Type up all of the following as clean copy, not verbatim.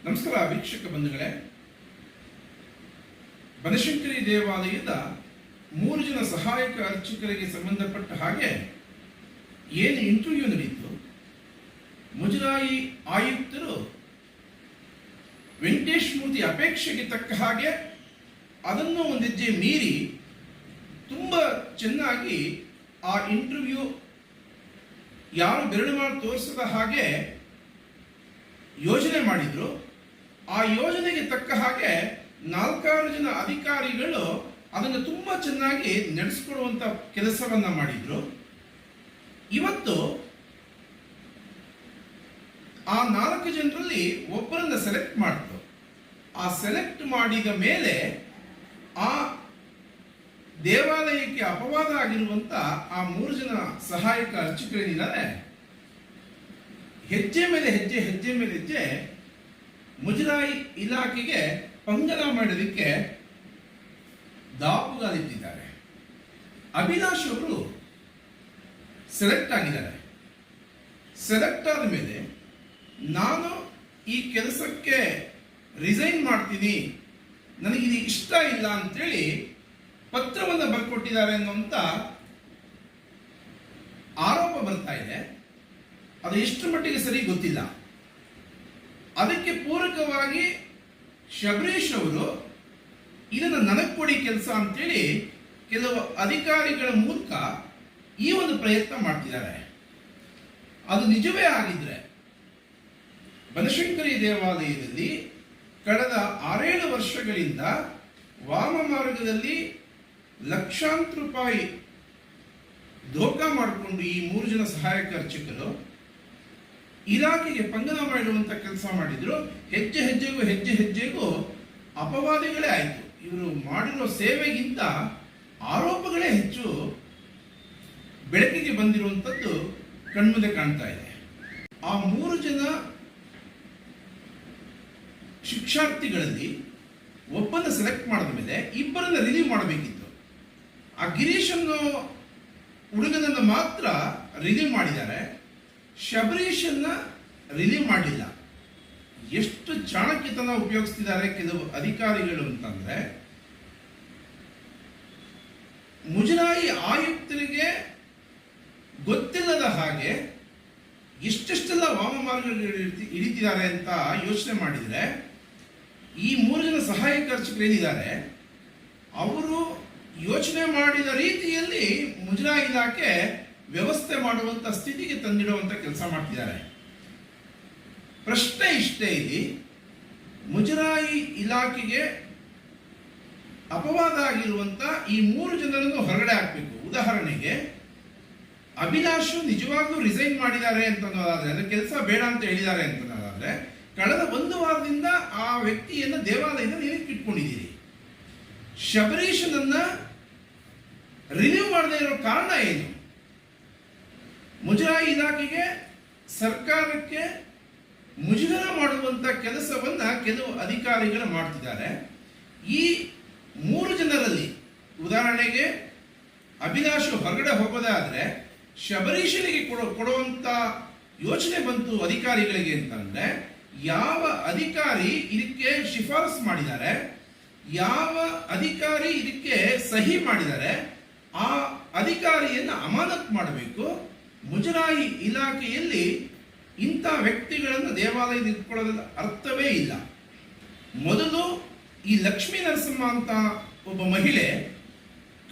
ನಮಸ್ಕಾರ ವೀಕ್ಷಕ ಬಂಧುಗಳೇ, ಬನಶಂಕರಿ ದೇವಾಲಯದ 3 ಜನ ಸಹಾಯಕ ಅರ್ಚಕರಿಗೆ ಸಂಬಂಧಪಟ್ಟ ಹಾಗೆ ಏನು ಇಂಟರ್ವ್ಯೂ ನಡೆಯಿತು, ಮುಜರಾಯಿ ಆಯುಕ್ತರು ವೆಂಕಟೇಶ್ ಮೂರ್ತಿ ಅಪೇಕ್ಷೆಗೆ ತಕ್ಕ ಹಾಗೆ ಅದನ್ನು ಒಂದು ಹೆಜ್ಜೆ ಮೀರಿ ತುಂಬ ಚೆನ್ನಾಗಿ ಆ ಇಂಟರ್ವ್ಯೂ ಯಾರು ಬೆರಳು ಮಾಡಿ ತೋರಿಸದ ಹಾಗೆ ಯೋಜನೆ ಮಾಡಿದ್ರು. ಆ ಯೋಜನೆಗೆ ತಕ್ಕ ಹಾಗೆ 4 ಜನ ಅಧಿಕಾರಿಗಳು ಅದನ್ನು ತುಂಬಾ ಚೆನ್ನಾಗಿ ನಡೆಸಿಕೊಡುವಂತ ಕೆಲಸವನ್ನ ಮಾಡಿದ್ರು. ಇವತ್ತು ಆ 4 ಜನರಲ್ಲಿ ಒಬ್ಬರನ್ನ ಸೆಲೆಕ್ಟ್ ಮಾಡಿದ್ರು. ಆ ಸೆಲೆಕ್ಟ್ ಮಾಡಿದ ಮೇಲೆ ಆ ದೇವಾಲಯಕ್ಕೆ ಅಪವಾದ ಆಗಿರುವಂತ ಆ 3 ಜನ ಸಹಾಯಕ ಅರ್ಚಕರೇನಿದ್ದಾರೆ, ಹೆಜ್ಜೆ ಮೇಲೆ ಹೆಜ್ಜೆ ಮುಜರಾಯಿ ಇಲಾಖೆಗೆ ಪಂಗನ ಮಾಡೋದಕ್ಕೆ ದಾಪುಗಾಲಿಟ್ಟಿದ್ದಾರೆ. ಅಭಿಲಾಷ್ ಅವರು ಸೆಲೆಕ್ಟ್ ಆಗಿದ್ದಾರೆ. ಸೆಲೆಕ್ಟ್ ಆದ ಮೇಲೆ ನಾನು ಈ ಕೆಲಸಕ್ಕೆ ರಿಸೈನ್ ಮಾಡ್ತೀನಿ, ನನಗಿದು ಇಷ್ಟ ಇಲ್ಲ ಅಂತೇಳಿ ಪತ್ರವನ್ನು ಬರ್ಕೊಟ್ಟಿದ್ದಾರೆ ಅನ್ನುವಂಥ ಆರೋಪ ಬರ್ತಾ ಇದೆ. ಅದು ಎಷ್ಟು ಮಟ್ಟಿಗೆ ಸರಿ ಗೊತ್ತಿಲ್ಲ. ಅದಕ್ಕೆ ಪೂರಕವಾಗಿ ಶಬರೀಶ್ ಅವರು ಇದನ್ನು ನನಗೆ ಕೊಡಿ ಕೆಲಸ ಅಂತೇಳಿ ಕೆಲವು ಅಧಿಕಾರಿಗಳ ಮೂಲಕ ಈ ಒಂದು ಪ್ರಯತ್ನ ಮಾಡ್ತಿದ್ದಾರೆ. ಅದು ನಿಜವೇ ಆಗಿದ್ರೆ ಬನಶಂಕರಿ ದೇವಾಲಯದಲ್ಲಿ ಕಳೆದ 6-7 ವರ್ಷಗಳಿಂದ ವಾಮ ಮಾರ್ಗದಲ್ಲಿ ಲಕ್ಷಾಂತರ ರೂಪಾಯಿ ಧೋಖಾ ಮಾಡಿಕೊಂಡು ಈ 3 ಜನ ಸಹಾಯಕ ಅರ್ಚಕರು ಇಲಾಖೆಗೆ ಪಂಗನ ಮಾಡುವಂತ ಕೆಲಸ ಮಾಡಿದ್ರು. ಹೆಜ್ಜೆ ಹೆಜ್ಜೆಗೂ ಅಪವಾದಗಳೇ ಆಯಿತು. ಇವರು ಮಾಡಿರೋ ಸೇವೆಗಿಂತ ಆರೋಪಗಳೇ ಹೆಚ್ಚು ಬೆಳಕಿಗೆ ಬಂದಿರುವಂಥದ್ದು ಕಣ್ಮುಂದೆ ಕಾಣ್ತಾ ಇದೆ. ಆ 3 ಜನ ಶಿಕ್ಷಾರ್ಥಿಗಳಲ್ಲಿ ಒಬ್ಬನ ಸೆಲೆಕ್ಟ್ ಮಾಡಿದ ಮೇಲೆ ಇಬ್ಬರನ್ನ ರಿಲೀವ್ ಮಾಡಬೇಕಿತ್ತು. ಆ ಗಿರೀಶ್ ಅನ್ನೋ ಹುಡುಗನನ್ನು ಮಾತ್ರ ರಿಲೀವ್ ಮಾಡಿದ್ದಾರೆ, ಶಬರೀಶನ್ನ ರಿಲೀವ್ ಮಾಡಲಿಲ್ಲ. ಎಷ್ಟು ಚಾಣಕ್ಯತನ ಉಪಯೋಗಿಸ್ತಿದ್ದಾರೆ ಕೆಲವು ಅಧಿಕಾರಿಗಳು ಅಂತಂದ್ರೆ, ಮುಜರಾಯಿ ಆಯುಕ್ತರಿಗೆ ಗೊತ್ತಿಲ್ಲದ ಹಾಗೆ ಎಷ್ಟೆಷ್ಟೆಲ್ಲ ವಾಮ ಮಾರ್ಗಗಳು ಹಿಡಿತಿದ್ದಾರೆ ಅಂತ ಯೋಚನೆ ಮಾಡಿದರೆ, ಈ 3 ಜನ ಸಹಾಯಕ ಅರ್ಚಕರೇನಿದ್ದಾರೆ ಅವರು ಯೋಚನೆ ಮಾಡಿದ ರೀತಿಯಲ್ಲಿ ಮುಜರಾಯಿ ಇಲಾಖೆ ವ್ಯವಸ್ಥೆ ಮಾಡುವಂತ ಸ್ಥಿತಿಗೆ ತಂದಿಡುವಂತ ಕೆಲಸ ಮಾಡ್ತಿದ್ದಾರೆ. ಪ್ರಶ್ನೆ ಇಷ್ಟೇ, ಇಲ್ಲಿ ಮುಜರಾಯಿ ಇಲಾಖೆಗೆ ಅಪವಾದ ಆಗಿರುವಂತ ಈ 3 ಜನರನ್ನು ಹೊರಗಡೆ ಹಾಕಬೇಕು. ಉದಾಹರಣೆಗೆ ಅಭಿಲಾಷು ನಿಜವಾಗ್ಲೂ ರಿಸೈನ್ ಮಾಡಿದ್ದಾರೆ ಅಂತನ್ನೋದಾದ್ರೆ, ಅದರ ಕೆಲಸ ಬೇಡ ಅಂತ ಹೇಳಿದ್ದಾರೆ ಅಂತನ್ನೋದಾದ್ರೆ, ಕಳೆದ 1 ವಾರದಿಂದ ಆ ವ್ಯಕ್ತಿಯನ್ನು ದೇವಾಲಯದ ನೀರಿಗೆ ಇಟ್ಕೊಂಡಿದ್ದೀರಿ. ಶಬರೀಶನನ್ನ ರಿಲೀವ್ ಮಾಡದೇ ಇರೋ ಕಾರಣ ಏನು? ಮುಜರಾಯಿ ಇಲಾಖೆಗೆ ಸರ್ಕಾರಕ್ಕೆ ಮುಜುಗರ ಮಾಡುವಂತ ಕೆಲಸವನ್ನ ಕೆಲವು ಅಧಿಕಾರಿಗಳು ಮಾಡ್ತಿದ್ದಾರೆ. ಈ 3 ಜನರಲ್ಲಿ ಉದಾಹರಣೆಗೆ ಅಭಿಲಾಷ್ ಹೊರಗಡೆ ಹೋಗೋದಾದ್ರೆ ಶಬರೀಶನಿಗೆ ಕೊಡುವಂತ ಯೋಚನೆ ಬಂತು ಅಧಿಕಾರಿಗಳಿಗೆ ಅಂತಂದ್ರೆ, ಯಾವ ಅಧಿಕಾರಿ ಇದಕ್ಕೆ ಶಿಫಾರಸು ಮಾಡಿದ್ದಾರೆ, ಯಾವ ಅಧಿಕಾರಿ ಇದಕ್ಕೆ ಸಹಿ ಮಾಡಿದ್ದಾರೆ, ಆ ಅಧಿಕಾರಿಯನ್ನು ಅಮಾನತ್ ಮಾಡಬೇಕು. ಮುಜರಾಯಿ ಇಲಾಖೆಯಲ್ಲಿ ಇಂಥ ವ್ಯಕ್ತಿಗಳನ್ನು ದೇವಾಲಯದಲ್ಲಿ ಇಟ್ಕೊಳ್ಳೋದ್ರ ಅರ್ಥವೇ ಇಲ್ಲ. ಮೊದಲು ಈ ಲಕ್ಷ್ಮೀ ನರಸಿಂಹ ಅಂತ ಒಬ್ಬ ಮಹಿಳೆ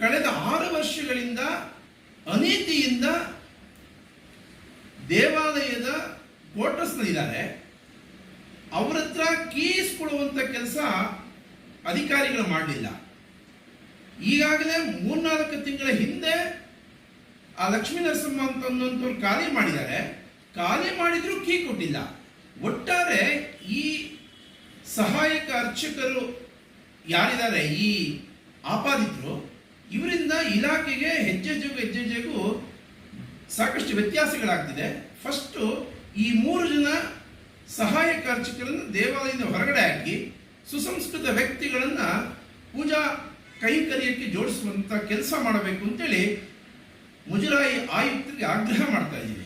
ಕಳೆದ 6 ವರ್ಷಗಳಿಂದ ಅನೀತಿಯಿಂದ ದೇವಾಲಯದ ಕ್ವಾರ್ಟರ್ಸ್ನಲ್ಲಿದ್ದಾರೆ. ಅವರ ಹತ್ರ ಕೀಸ್ ಕೊಡುವಂತ ಕೆಲಸ ಅಧಿಕಾರಿಗಳು ಮಾಡಲಿಲ್ಲ. ಈಗಾಗಲೇ 3-4 ತಿಂಗಳ ಹಿಂದೆ ಆ ಲಕ್ಷ್ಮೀ ನರಸಿಂಹ ಅಂತಂದವರು ಖಾಲಿ ಮಾಡಿದ್ದಾರೆ. ಖಾಲಿ ಮಾಡಿದ್ರು ಕೀ ಕೊಟ್ಟಿಲ್ಲ. ಒಟ್ಟಾರೆ ಈ ಸಹಾಯಕ ಅರ್ಚಕರು ಯಾರಿದ್ದಾರೆ, ಈ ಆಪಾದಿತರು, ಇವರಿಂದ ಇಲಾಖೆಗೆ ಹೆಜ್ಜೆಗೂ ಸಾಕಷ್ಟು ವ್ಯತ್ಯಾಸಗಳಾಗ್ತಿದೆ. ಫಸ್ಟ್ ಈ 3 ಜನ ಸಹಾಯಕ ಅರ್ಚಕರನ್ನು ದೇವಾಲಯದಿಂದ ಹೊರಗಡೆ ಹಾಕಿ ಸುಸಂಸ್ಕೃತ ವ್ಯಕ್ತಿಗಳನ್ನ ಪೂಜಾ ಕೈಂಕರ್ಯಕ್ಕೆ ಜೋಡಿಸುವಂತ ಕೆಲಸ ಮಾಡಬೇಕು ಅಂತೇಳಿ ಮುಜರಾಯಿ ಆಯುಕ್ತರಿಗೆ ಆಗ್ರಹ ಮಾಡ್ತಾ ಇದ್ದೀವಿ.